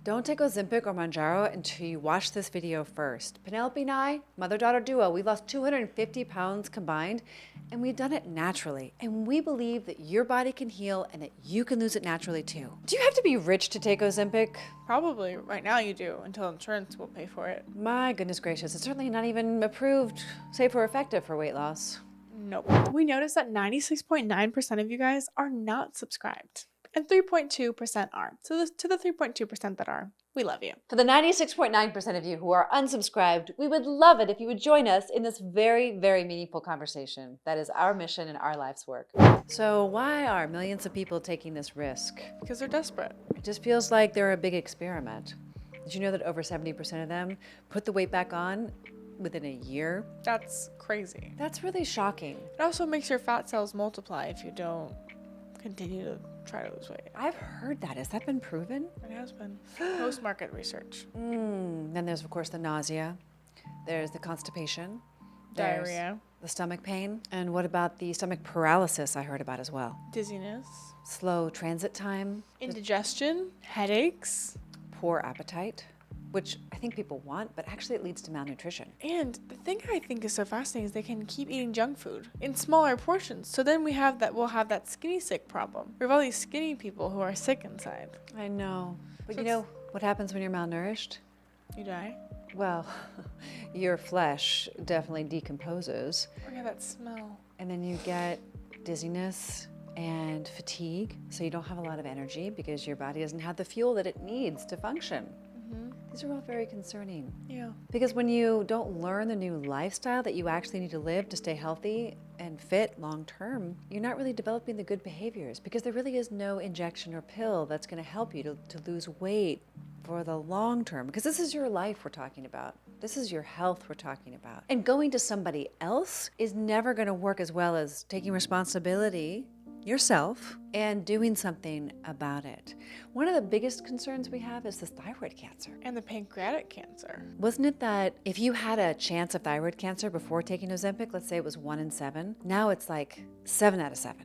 Don't take Ozempic or Mounjaro until you watch this video first. Penelope and I, mother-daughter duo, we lost 250 pounds combined, and we've done it naturally. And we believe that your body can heal and that you can lose it naturally too. Do you have to be rich to take Ozempic? Probably. Right now you do, until insurance will pay for it. My goodness gracious, it's certainly not even approved, safe or effective for weight loss. Nope. We noticed that 96.9% of you guys are not subscribed, and 3.2% are. So to the 3.2% that are, we love you. For the 96.9% of you who are unsubscribed, we would love it if you would join us in this very, very meaningful conversation. That is our mission and our life's work. So why are millions of people taking this risk? Because they're desperate. It just feels like they're a big experiment. Did you know that over 70% of them put the weight back on within a year? That's crazy. That's really shocking. It also makes your fat cells multiply if you don't continue to try to lose weight. I've heard that. Has that been proven? It has been. Post-market research. Then there's, of course, the nausea. There's the constipation. There's Diarrhea. the stomach pain. And what about the stomach paralysis I heard about as well? Dizziness. Slow transit time. Indigestion. Headaches. Poor appetite, which I think people want, but actually it leads to malnutrition. And the thing I think is so fascinating is they can keep eating junk food in smaller portions. So then we'll have that skinny sick problem. We have all these skinny people who are sick inside. I know. But So you know what happens when you're malnourished? You die. Well, your flesh definitely decomposes. Look at that smell. And then you get dizziness and fatigue. So you don't have a lot of energy because your body doesn't have the fuel that it needs to function. These are all very concerning. Yeah. Because when you don't learn the new lifestyle that you actually need to live to stay healthy and fit long term, you're not really developing the good behaviors because there really is no injection or pill that's going to help you to lose weight for the long term. Because this is your life we're talking about. This is your health we're talking about. And going to somebody else is never going to work as well as taking responsibility yourself and doing something about it. One of the biggest concerns we have is this thyroid cancer. And the pancreatic cancer. Wasn't it that if you had a chance of thyroid cancer before taking Ozempic, let's say it was 1 in 7, now it's like 7 out of 7.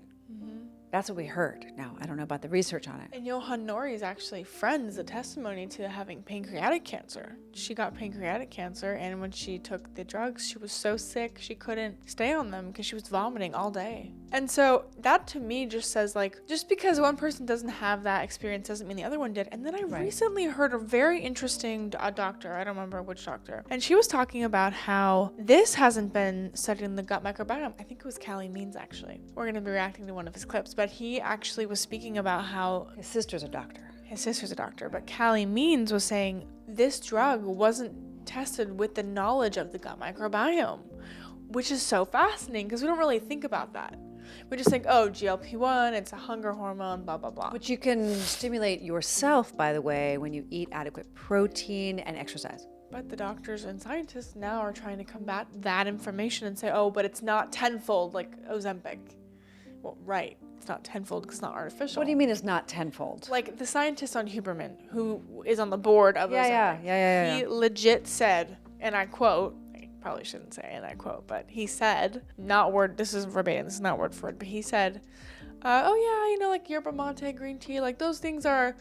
That's what we heard. Now, I don't know about the research on it. And Johan Nori's actually friend's a testimony to having pancreatic cancer. She got pancreatic cancer, and when she took the drugs, she was so sick she couldn't stay on them because she was vomiting all day. And so that to me just says, like, just because one person doesn't have that experience doesn't mean the other one did. And then I recently heard a very interesting doctor, I don't remember which doctor, and she was talking about how this hasn't been studied in the gut microbiome. I think it was Callie Means, actually. We're going to be reacting to one of his clips, but he actually was speaking about how His sister's a doctor. his sister's a doctor, but Callie Means was saying this drug wasn't tested with the knowledge of the gut microbiome, which is so fascinating because we don't really think about that. We just think, oh, GLP-1, it's a hunger hormone, blah, blah, blah. Which you can stimulate yourself, by the way, when you eat adequate protein and exercise. But the doctors and scientists now are trying to combat that information and say, oh, but it's not tenfold like Ozempic. Well, right. It's not tenfold because it's not artificial. What do you mean it's not tenfold? Like the scientist on Huberman, who is on the board of Ozempic, Yeah. he legit said, and I quote, I probably shouldn't say and I quote, but he said, not word, this isn't verbatim, this is not word for word, but he said, oh yeah, you know, like yerba mate, green tea, like those things are,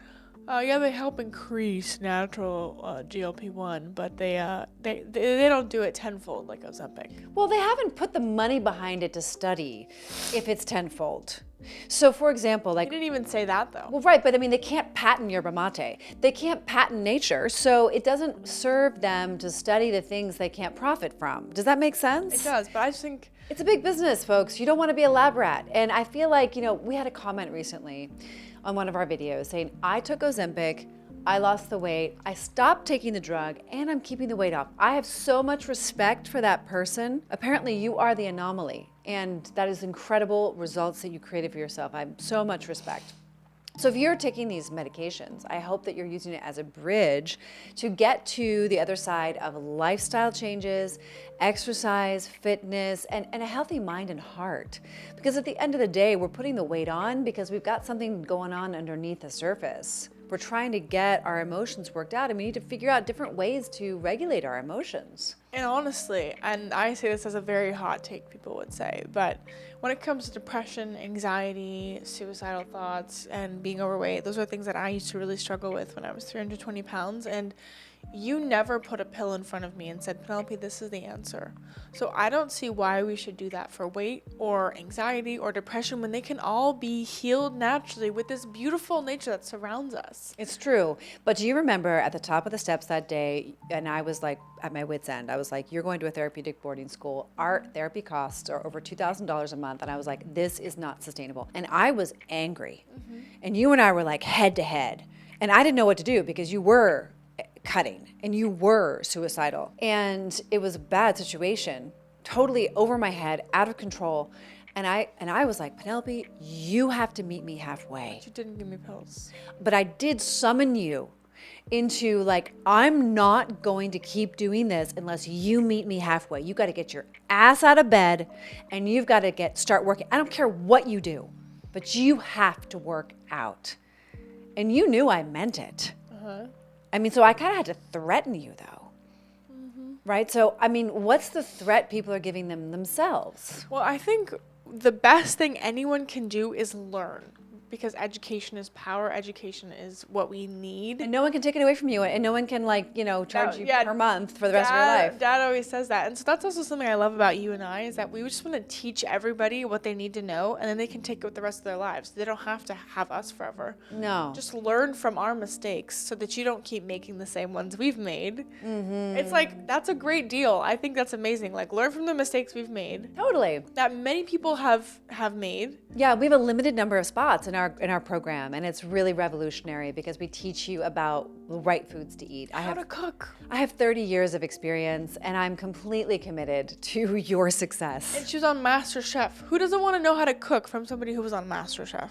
they help increase natural GLP-1, but they don't do it tenfold like Ozempic. Well, they haven't put the money behind it to study if it's tenfold. So, for example, He like, didn't even say that though. well, right, but I mean, they can't patent yerba mate. They can't patent nature, so it doesn't serve them to study the things they can't profit from. Does that make sense? It does, but I just think It's a big business, folks. You don't want to be a lab rat. And I feel like, we had a comment recently on one of our videos saying, I took Ozempic, I lost the weight, I stopped taking the drug, and I'm keeping the weight off. I have so much respect for that person. Apparently, you are the anomaly, and that is incredible results that you created for yourself. I have so much respect. So if you're taking these medications, I hope that you're using it as a bridge to get to the other side of lifestyle changes, exercise, fitness, and a healthy mind and heart. Because at the end of the day, we're putting the weight on because we've got something going on underneath the surface. We're trying to get our emotions worked out, and we need to figure out different ways to regulate our emotions. And honestly, and I say this as a very hot take, people would say, but when it comes to depression, anxiety, suicidal thoughts, and being overweight, those are things that I used to really struggle with when I was 320 pounds. And you never put a pill in front of me and said, Penelope, this is the answer. So I don't see why we should do that for weight or anxiety or depression when they can all be healed naturally with this beautiful nature that surrounds us. It's true. But do you remember at the top of the steps that day, and I was like at my wit's end, I was like, you're going to a therapeutic boarding school. Our therapy costs are over $2,000 a month. And I was like, this is not sustainable. And I was angry. And you and I were like head to head. And I didn't know what to do because you were cutting and you were suicidal. And it was a bad situation, totally over my head, out of control. And I was like, Penelope, you have to meet me halfway. But you didn't give me pills. But I did summon you into like, I'm not going to keep doing this unless you meet me halfway. You got to get your ass out of bed and you've got to start working. I don't care what you do, but you have to work out. And you knew I meant it. I mean, so I kind of had to threaten you though, right? So, I mean, what's the threat people are giving themselves? Well, I think the best thing anyone can do is learn, because education is power. Education is what we need. And no one can take it away from you, and no one can charge you per month for the rest of your life. Dad always says that. And so that's also something I love about you and I, is that we just want to teach everybody what they need to know, and then they can take it with the rest of their lives. They don't have to have us forever. No. Just learn from our mistakes so that you don't keep making the same ones we've made. It's like, that's a great deal. I think that's amazing. Like, learn from the mistakes we've made. Totally. That many people have made. Yeah, we have a limited number of spots in our program, and it's really revolutionary because we teach you about the right foods to eat. How to cook. I have 30 years of experience, and I'm completely committed to your success. And she was on MasterChef. Who doesn't want to know how to cook from somebody who was on MasterChef?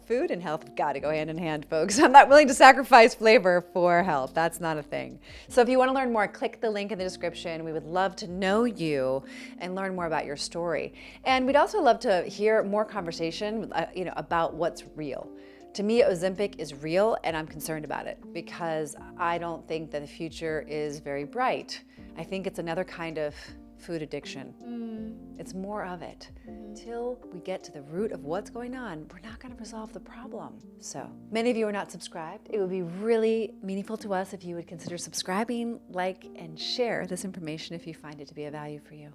Food and health have got to go hand in hand, folks. I'm not willing to sacrifice flavor for health. That's not a thing. So if you want to learn more, click the link in the description. We would love to know you and learn more about your story. And we'd also love to hear more conversation, about what's real. To me, Ozempic is real, and I'm concerned about it because I don't think that the future is very bright. I think it's another kind of food addiction. It's more of it. Until we get to the root of what's going on, we're not going to resolve the problem. So many of you are not subscribed. It would be really meaningful to us if you would consider subscribing, like, and share this information if you find it to be of value for you.